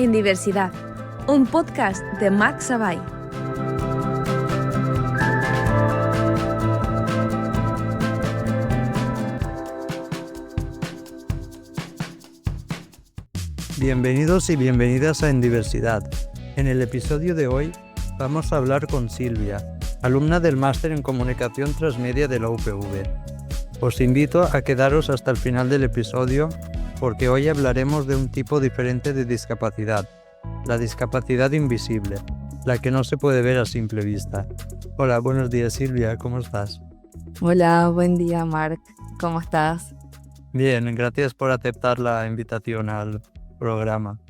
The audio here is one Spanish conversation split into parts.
en Diversidad, un podcast de Max Abay. Bienvenidos y bienvenidas a En Diversidad. En el episodio de hoy vamos a hablar con Silvia, alumna del Máster en Comunicación Transmedia de la UPV. Os invito a quedaros hasta el final del episodio porque hoy hablaremos de un tipo diferente de discapacidad, la discapacidad invisible, la que no se puede ver a simple vista. Hola, buenos días Silvia, ¿cómo estás? Hola, buen día, Marc. ¿Cómo estás? Bien, gracias por aceptar la invitación al programa.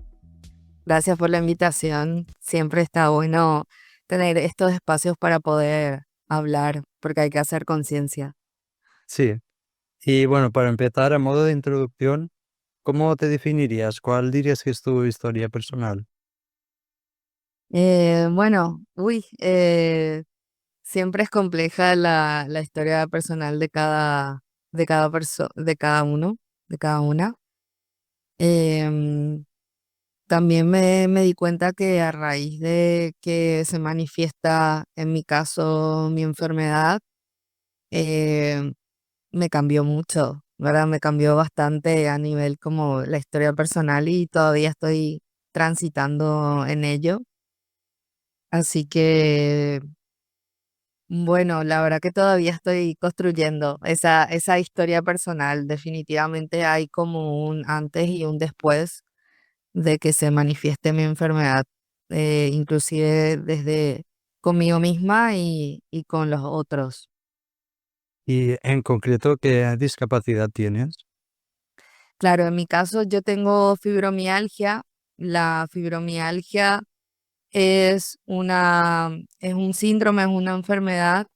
Gracias por la invitación. Siempre está bueno tener estos espacios para poder hablar, porque hay que hacer conciencia. Sí, y bueno, para empezar, a modo de introducción, ¿cómo te definirías? ¿Cuál dirías que es tu historia personal? Siempre es compleja la historia personal de cada uno, de cada una. Em, También me di cuenta que a raíz de que se manifiesta, en mi caso, mi enfermedad, eh, me cambió mucho, ¿verdad? Me cambió bastante a nivel como la historia personal y todavía estoy transitando en ello. Así que, bueno, la verdad que todavía estoy construyendo esa historia personal. Definitivamente hay como un antes y un después de que se manifieste mi enfermedad, inclusive desde conmigo misma y con los otros. Y en concreto, ¿qué discapacidad tienes? Claro, en mi caso yo tengo fibromialgia. La fibromialgia es un síndrome, es una enfermedad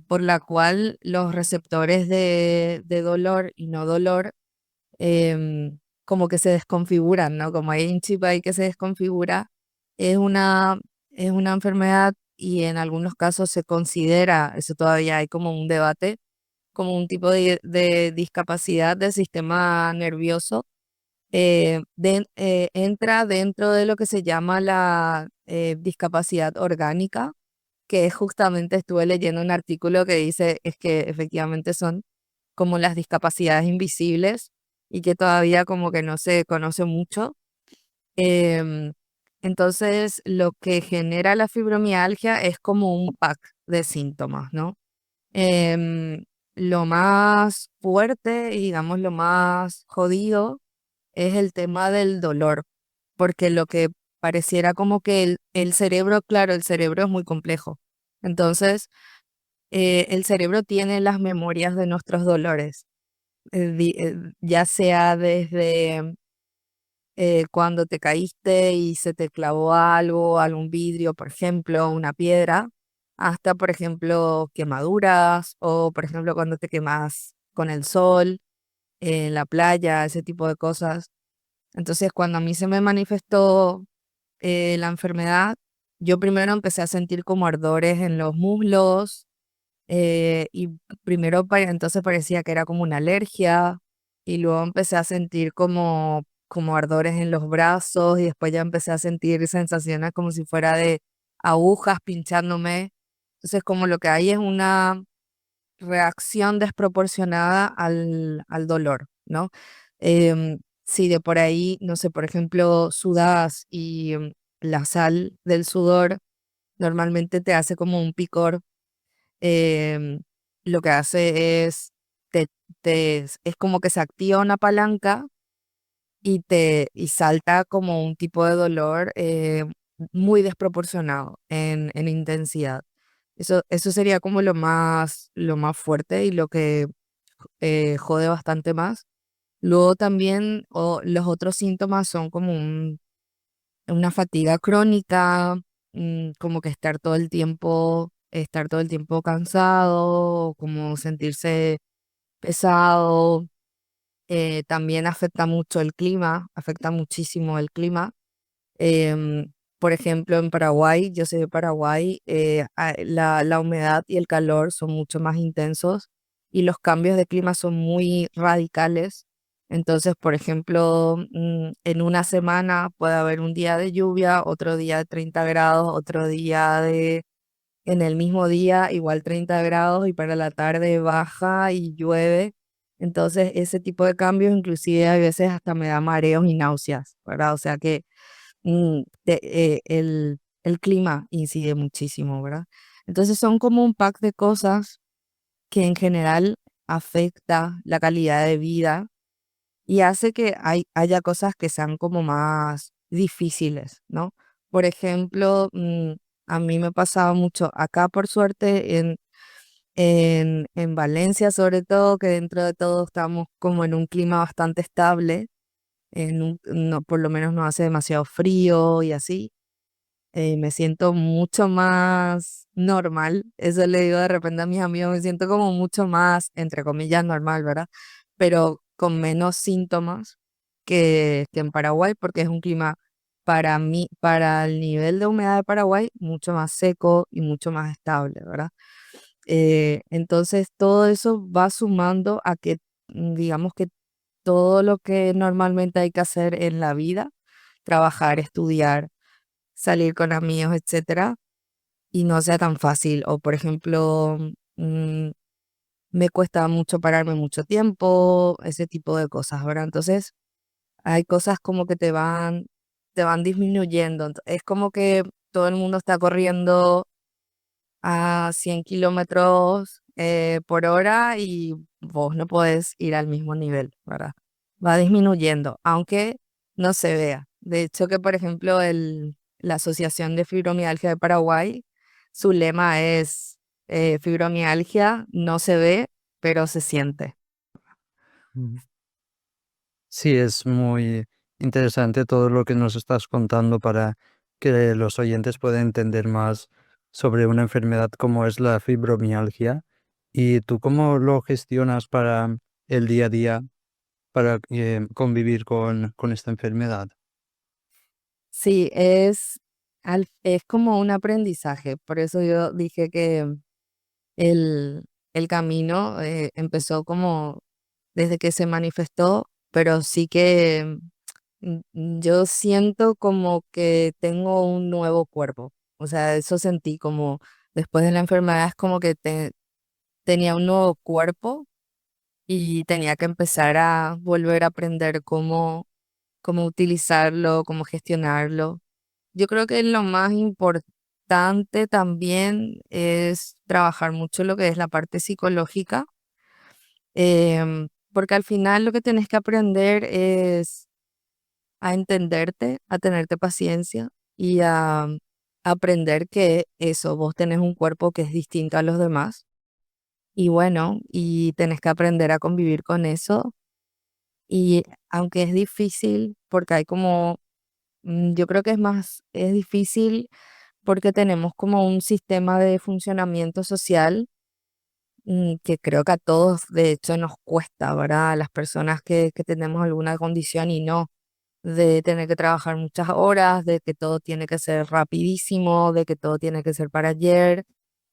por la cual los receptores de dolor y no dolor como que se desconfiguran, ¿no? Como hay un chip ahí que se desconfigura, es una, es una enfermedad y en algunos casos se considera, eso todavía hay como un debate, como un tipo de discapacidad del sistema nervioso. Entra dentro de lo que se llama la discapacidad orgánica, que es justamente estuve leyendo un artículo que dice es que efectivamente son como las discapacidades invisibles y que todavía como que no se conoce mucho. Em, entonces, lo que genera la fibromialgia es como un pack de síntomas, ¿no? Em, lo más fuerte y digamos lo más jodido es el tema del dolor, porque lo que pareciera como que el cerebro, claro, el cerebro es muy complejo. Entonces, el cerebro tiene las memorias de nuestros dolores, ya sea desde cuando te caíste y se te clavó algo, algún vidrio, por ejemplo, una piedra, hasta, por ejemplo, quemaduras o, por ejemplo, cuando te quemas con el sol, en la playa, ese tipo de cosas. Entonces, cuando a mí se me manifestó la enfermedad, yo primero empecé a sentir como ardores en los muslos y primero entonces parecía que era como una alergia y luego empecé a sentir como ardores en los brazos y después ya empecé a sentir sensaciones como si fuera de agujas pinchándome. Entonces como lo que hay es una reacción desproporcionada al dolor, ¿no? Si de por ahí, no sé, por ejemplo, sudas y la sal del sudor normalmente te hace como un picor, em, lo que hace es, te, es como que se activa una palanca y salta como un tipo de dolor muy desproporcionado en intensidad. Eso sería como lo más fuerte y lo que jode bastante más. Luego también los otros síntomas son como una fatiga crónica, como que estar todo el tiempo cansado, como sentirse pesado. También afecta mucho el clima, afecta muchísimo el clima. Por ejemplo, en Paraguay, yo soy de Paraguay, la humedad y el calor son mucho más intensos y los cambios de clima son muy radicales. Entonces, por ejemplo, en una semana puede haber un día de lluvia, otro día de 30 grados, otro día de, en el mismo día igual 30 grados y para la tarde baja y llueve. Entonces, ese tipo de cambios inclusive a veces hasta me da mareos y náuseas, ¿verdad? O sea que el clima incide muchísimo, ¿verdad? Entonces son como un pack de cosas que en general afecta la calidad de vida y hace que haya cosas que sean como más difíciles, ¿no? Por ejemplo, a mí me pasaba mucho acá, por suerte, en Valencia sobre todo, que dentro de todo estamos como en un clima bastante estable, no, por lo menos no hace demasiado frío y así. Me siento mucho más normal, eso le digo de repente a mis amigos, me siento como mucho más, entre comillas, normal, ¿verdad? Pero con menos síntomas que en Paraguay, porque es un clima para mí, para el nivel de humedad de Paraguay, mucho más seco y mucho más estable, ¿verdad? Entonces todo eso va sumando a que, digamos que todo lo que normalmente hay que hacer en la vida, trabajar, estudiar, salir con amigos, etcétera, y no sea tan fácil. O por ejemplo, mm, me cuesta mucho pararme mucho tiempo, ese tipo de cosas, ¿verdad? Entonces, hay cosas como que te van disminuyendo. Es como que todo el mundo está corriendo a 100 kilómetros por hora y vos no podés ir al mismo nivel, ¿verdad? Va disminuyendo, aunque no se vea. De hecho, que por ejemplo, la Asociación de Fibromialgia de Paraguay, su lema es fibromialgia no se ve, pero se siente. Mm. Sí, es muy interesante todo lo que nos estás contando para que los oyentes puedan entender más sobre una enfermedad como es la fibromialgia. ¿Y tú cómo lo gestionas para el día a día, para convivir con esta enfermedad? Sí, es como un aprendizaje. Por eso yo dije que el, el camino empezó como desde que se manifestó, pero sí que yo siento como que tengo un nuevo cuerpo. O sea, eso sentí como después de la enfermedad es como que tenía un nuevo cuerpo y tenía que empezar a volver a aprender cómo utilizarlo, cómo gestionarlo. Yo creo que lo más importante también es trabajar mucho lo que es la parte psicológica, porque al final lo que tenés que aprender es a entenderte, a tenerte paciencia y a aprender que eso, vos tenés un cuerpo que es distinto a los demás y bueno, y tenés que aprender a convivir con eso y aunque es difícil, porque hay como, yo creo que es difícil porque tenemos como un sistema de funcionamiento social que creo que a todos de hecho nos cuesta, ¿verdad? A las personas que tenemos alguna condición y no, de tener que trabajar muchas horas, de que todo tiene que ser rapidísimo, de que todo tiene que ser para ayer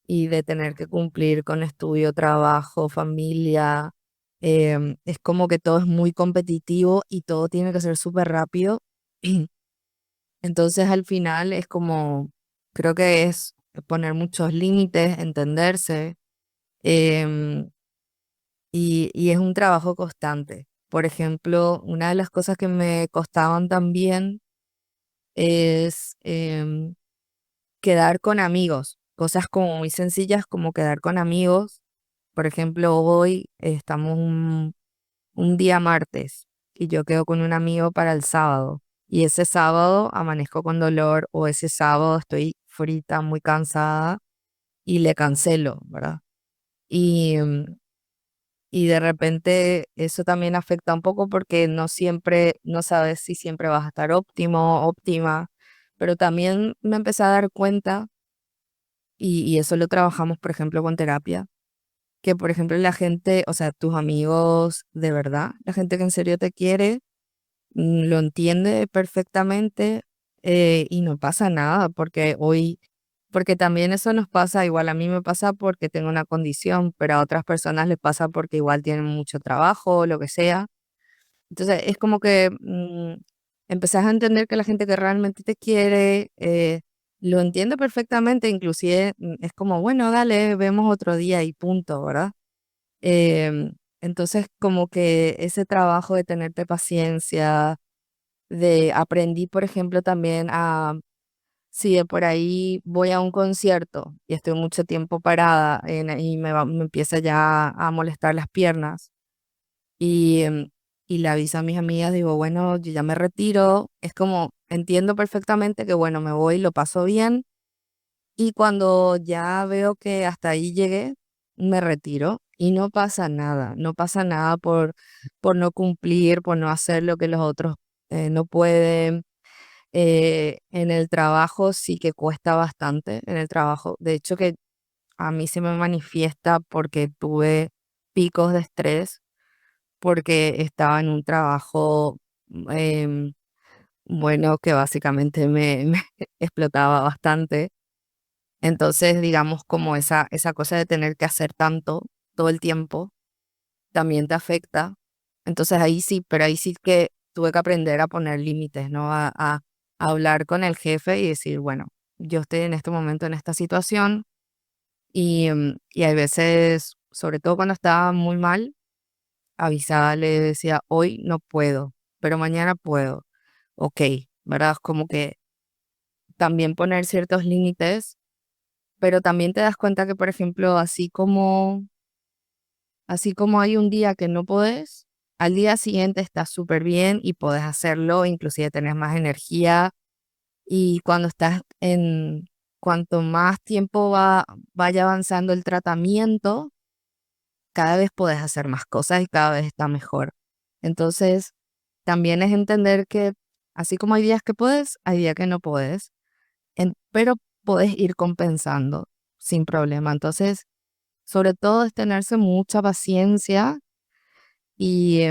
y de tener que cumplir con estudio, trabajo, familia. Es como que todo es muy competitivo y todo tiene que ser súper rápido. Entonces al final es como, creo que es poner muchos límites, entenderse, em, y es un trabajo constante. Por ejemplo, una de las cosas que me costaban también es quedar con amigos, cosas como muy sencillas como quedar con amigos. Por ejemplo, hoy estamos un día martes y yo quedo con un amigo para el sábado y ese sábado amanezco con dolor o ese sábado estoy frita, muy cansada y le cancelo, ¿verdad? Y, y de repente eso también afecta un poco porque no siempre, no sabes si siempre vas a estar óptimo, óptima, pero también me empecé a dar cuenta, y eso lo trabajamos, por ejemplo, con terapia, que por ejemplo la gente, o sea, tus amigos de verdad, la gente que en serio te quiere, lo entiende perfectamente y no pasa nada, porque también eso nos pasa, igual a mí me pasa porque tengo una condición, pero a otras personas les pasa porque igual tienen mucho trabajo o lo que sea. Entonces es como que empezás a entender que la gente que realmente te quiere lo entiende perfectamente, inclusive es como, bueno, dale, vemos otro día y punto, ¿verdad? Entonces como que ese trabajo de tenerte paciencia, aprendí, por ejemplo, también si de por ahí voy a un concierto y estoy mucho tiempo parada y me empieza ya a molestar las piernas y, y le aviso a mis amigas, digo, bueno, yo ya me retiro. Es como, entiendo perfectamente que, bueno, me voy, lo paso bien y cuando ya veo que hasta ahí llegué, me retiro y no pasa nada, no pasa nada por no cumplir, por no hacer lo que los otros no pueden. En el trabajo sí que cuesta bastante, en el trabajo. De hecho que a mí se me manifiesta porque tuve picos de estrés, porque estaba en un trabajo, em, bueno, que básicamente me explotaba bastante. Entonces, digamos, como esa cosa de tener que hacer tanto todo el tiempo, también te afecta. Entonces ahí sí, pero ahí sí que tuve que aprender a poner límites, ¿no? A hablar con el jefe y decir, bueno, yo estoy en este momento en esta situación y hay veces, sobre todo cuando estaba muy mal, avisaba, le decía, hoy no puedo, pero mañana puedo. Ok, ¿verdad? Como que también poner ciertos límites, pero también te das cuenta que, por ejemplo, así como hay un día que no podés, al día siguiente estás súper bien y podés hacerlo, inclusive tenés más energía y cuanto más tiempo vaya avanzando el tratamiento, cada vez podés hacer más cosas y cada vez está mejor. Entonces, también es entender que así como hay días que puedes, hay días que no puedes, pero podés ir compensando sin problema. Entonces, sobre todo es tenerse mucha paciencia y,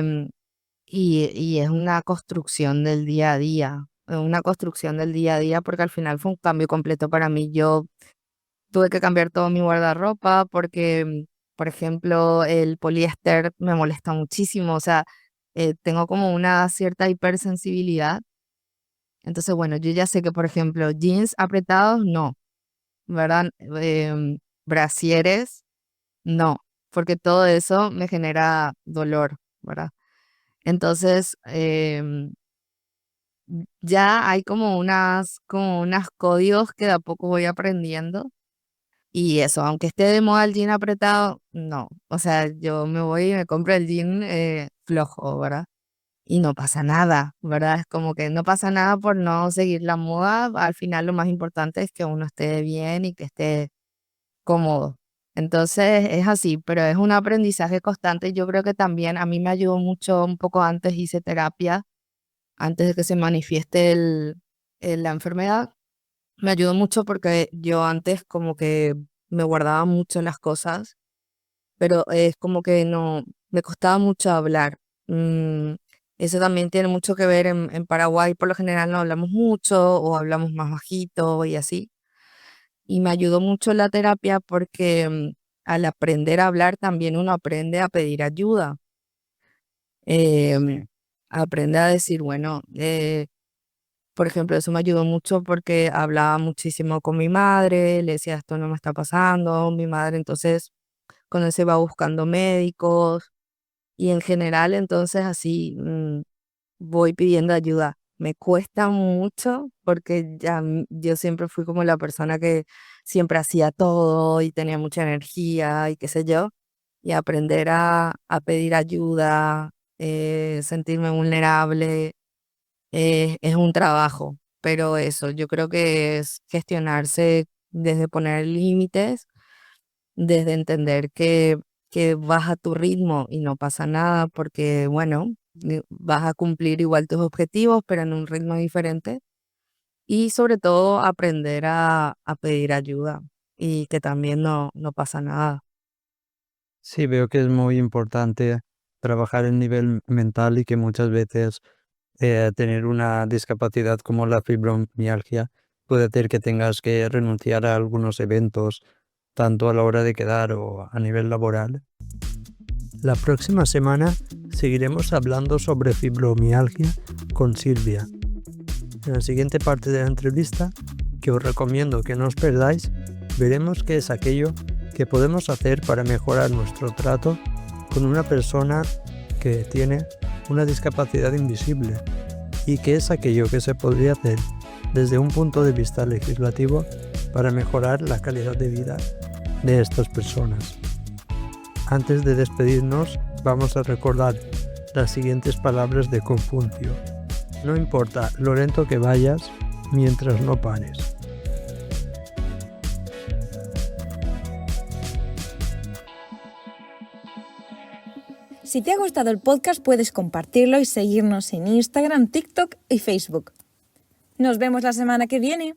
y es una construcción del día a día, una construcción del día a día porque al final fue un cambio completo para mí. Yo tuve que cambiar todo mi guardarropa porque, por ejemplo, el poliéster me molesta muchísimo, o sea, tengo como una cierta hipersensibilidad. Entonces, bueno, yo ya sé que, por ejemplo, jeans apretados, no, ¿verdad? Brasieres, no, porque todo eso me genera dolor, ¿verdad? Entonces, ya hay como unas códigos que de a poco voy aprendiendo. Y eso, aunque esté de moda el jean apretado, no. O sea, yo me voy y me compro el jean flojo, ¿verdad? Y no pasa nada, ¿verdad? Es como que no pasa nada por no seguir la moda. Al final lo más importante es que uno esté bien y que esté cómodo. Entonces es así, pero es un aprendizaje constante. Yo creo que también a mí me ayudó mucho, un poco antes hice terapia, antes de que se manifieste la enfermedad. Me ayudó mucho porque yo antes como que me guardaba mucho las cosas, pero es como que no, me costaba mucho hablar. Mm, Eso también tiene mucho que ver en Paraguay, por lo general no hablamos mucho o hablamos más bajito y así. Y me ayudó mucho la terapia porque al aprender a hablar también uno aprende a pedir ayuda. Em, Aprende a decir, bueno, por ejemplo, eso me ayudó mucho porque hablaba muchísimo con mi madre, le decía, esto no me está pasando, mi madre entonces cuando se va buscando médicos y en general entonces así voy pidiendo ayuda. Me cuesta mucho porque ya yo siempre fui como la persona que siempre hacía todo y tenía mucha energía y qué sé yo, y aprender a pedir ayuda, sentirme vulnerable es un trabajo, pero eso, yo creo que es gestionarse desde poner límites, desde entender que vas a tu ritmo y no pasa nada porque, bueno, vas a cumplir igual tus objetivos, pero en un ritmo diferente. Y sobre todo aprender a pedir ayuda y que también no pasa nada. Sí, veo que es muy importante trabajar el nivel mental y que muchas veces tener una discapacidad como la fibromialgia puede hacer que tengas que renunciar a algunos eventos, tanto a la hora de quedar o a nivel laboral. La próxima semana seguiremos hablando sobre fibromialgia con Silvia. En la siguiente parte de la entrevista, que os recomiendo que no os perdáis, veremos qué es aquello que podemos hacer para mejorar nuestro trato con una persona que tiene una discapacidad invisible y qué es aquello que se podría hacer desde un punto de vista legislativo para mejorar la calidad de vida de estas personas. Antes de despedirnos, vamos a recordar las siguientes palabras de Confucio. No importa lo lento que vayas, mientras no pares. Si te ha gustado el podcast, puedes compartirlo y seguirnos en Instagram, TikTok y Facebook. Nos vemos la semana que viene.